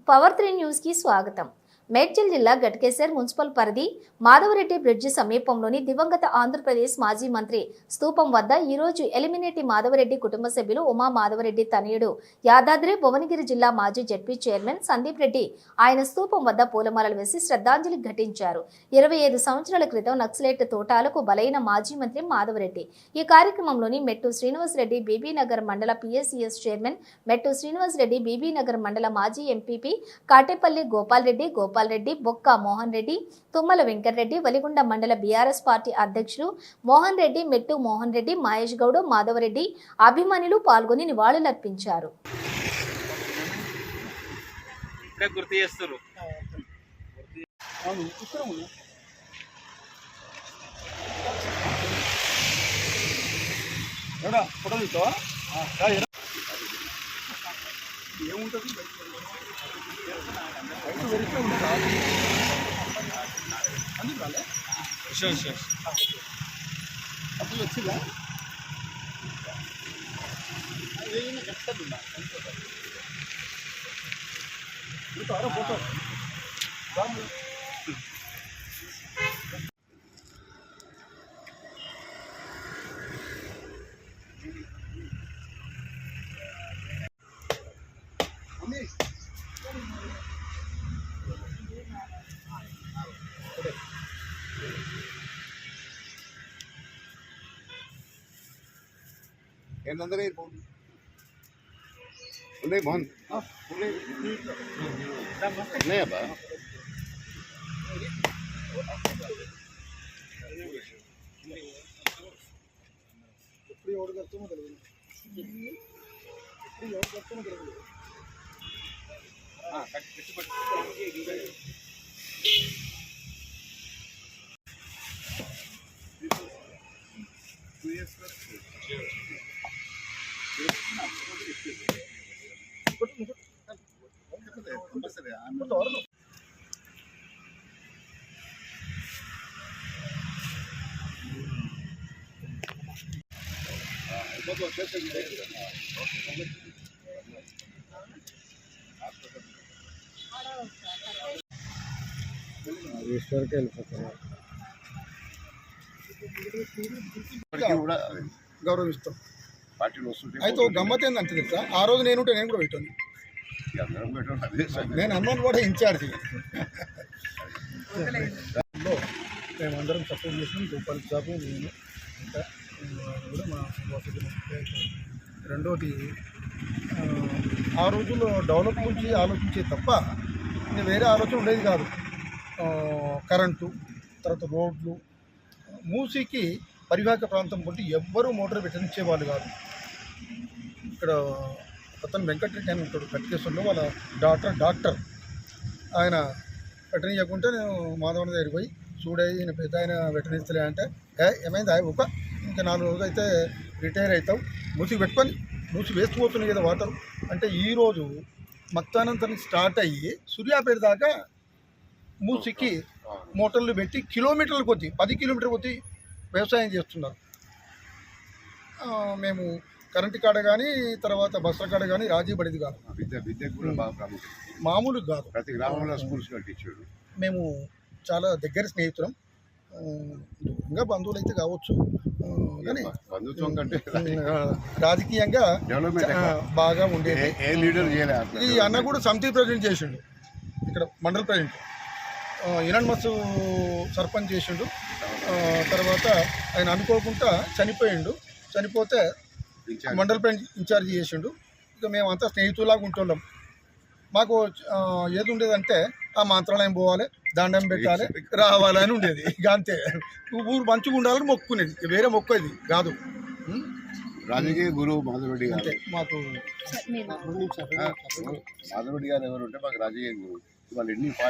Power 3 news కి స్వాగతం. మేడ్చల్ జిల్లా గట్కేసర్ మున్సిపల్ పరిధి మాధవరెడ్డి బ్రిడ్జి సమీపంలోని దివంగత ఆంధ్రప్రదేశ్ మాజీ మంత్రి స్తూపం వద్ద ఈ రోజు ఎలిమినేటి మాధవరెడ్డి కుటుంబ సభ్యులు ఉమా మాధవరెడ్డి తనయుడు యాదాద్రి భువనగిరి జిల్లా మాజీ జడ్పీ చైర్మన్ సందీప్ రెడ్డి ఆయన స్తూపం వద్ద పూలమాలలు వేసి శ్రద్ధాంజలి ఘటించారు. 25 సంవత్సరాల క్రితం నక్సలైట్ తోటాలకు బలైన మాజీ మంత్రి మాధవరెడ్డి. ఈ కార్యక్రమంలోని మెట్టు శ్రీనివాస్ రెడ్డి బీబీనగర్ మండల పిఎస్సిఎస్ చైర్మన్, మెట్టు శ్రీనివాస్ రెడ్డి బీబీనగర్ మండల మాజీ ఎంపీపీ కాటేపల్లి గోపాల్ రెడ్డి, బొక్క మోహన్ రెడ్డి, తుమ్మల వెంకటరెడ్డి, వలిగొండ మండల బీఆర్ఎస్ పార్టీ అధ్యక్షులు మోహన్ రెడ్డి, మెట్టు మోహన్ రెడ్డి, మహేష్ గౌడ్, మాధవరెడ్డి అభిమానులు పాల్గొని నివాళులర్పించారు. ఏంటంటే ఉన్నాయి మోహన్ ఉన్నాయబ్బా. ఎప్పుడు ఎవరు కడుతున్నా తెలియదు, ఎప్పుడు ఎవరు కడుతున్నా తెలియదు. గౌరవిస్తాం. అయితే గమ్మత్ ఏంటంటే తెలుసా, ఆ రోజు నేను కూడా పెట్టాను. నేను హనుమాన్ కూడా ఇన్ఛార్జి. మేమందరం సపోర్ట్ చేసినాం. గోపాల్ సాబు, నేను ఇంకా కూడా మా రెండోది, ఆ రోజుల్లో డెవలప్ గురించి ఆలోచించే తప్ప ఇంకా వేరే ఆలోచన ఉండేది కాదు. కరెంటు, తర్వాత రోడ్లు, మూసీకి పరివాహక ప్రాంతం బట్టి ఎవ్వరూ మోటార్ పెట్టించేవాళ్ళు కాదు. ఇక్కడ అతను వెంకటరెడ్డి అని ఉంటాడు గట్కేశ్వర్లో, వాళ్ళ డాక్టర్ ఆయన పెట్టనీయకుంటే నేను మాధవన్ దగ్గరికి పోయి చూడయి ఈయన పెద్ద ఆయన వెటనరీస్తలే అంటే, ఏమైంది ఒక ఇంకా 4 రోజులు అయితే రిటైర్ అవుతావు, మూసి పెట్టుకొని మూసి వేసిపోతున్నాయి కదా వాటర్ అంటే, ఈరోజు మక్తానంతరం స్టార్ట్ అయ్యి సూర్యాపేట దాకా మూసికి మోటార్లు పెట్టి కిలోమీటర్ల కొద్దీ 10 కిలోమీటర్ల కొద్దీ వ్యవసాయం చేస్తున్నారు. మేము కరెంటు కాడ కానీ తర్వాత బస్సుల కాడ కానీ రాజీ పడేది కాదు. మామూలు కాదు. ప్రతి గ్రామంలో స్కూల్స్ కట్టించాడు. మేము చాలా దగ్గర స్నేహితులం. ఇంకా బంధువులు అయితే కావచ్చు, కానీ రాజకీయంగా బాగా ఉండేది. ఈ అన్న కూడా సమితి ప్రెసిడెంట్ చేసిండు, ఇక్కడ మండల ప్రెసిడెంట్, యునానిమస్ సర్పంచ్ చేసిండు. తర్వాత ఆయన అనుకోకుండా చనిపోతే మండల ప్రెసిడెంట్ ఇన్ఛార్జి చేసిండు. ఇక మేమంతా స్నేహితులాగా ఉంటున్నాం. మాకు ఏది ఉండేదంటే ఆ మంత్రాలయం పోవాలి, దండం పెట్టాలి, రావాలని ఉండేది. ఇక అంతే. ఊరు మంచిగా ఉండాలని మొక్కునేది, వేరే మొక్కేది కాదు. రాజకీయ గురువు మాధవరెడ్డి గారు మాకు. మాధవరెడ్డి గారు ఎవరు ఉంటే మాకు రాజకీయ గురువు. వాళ్ళు ఎన్ని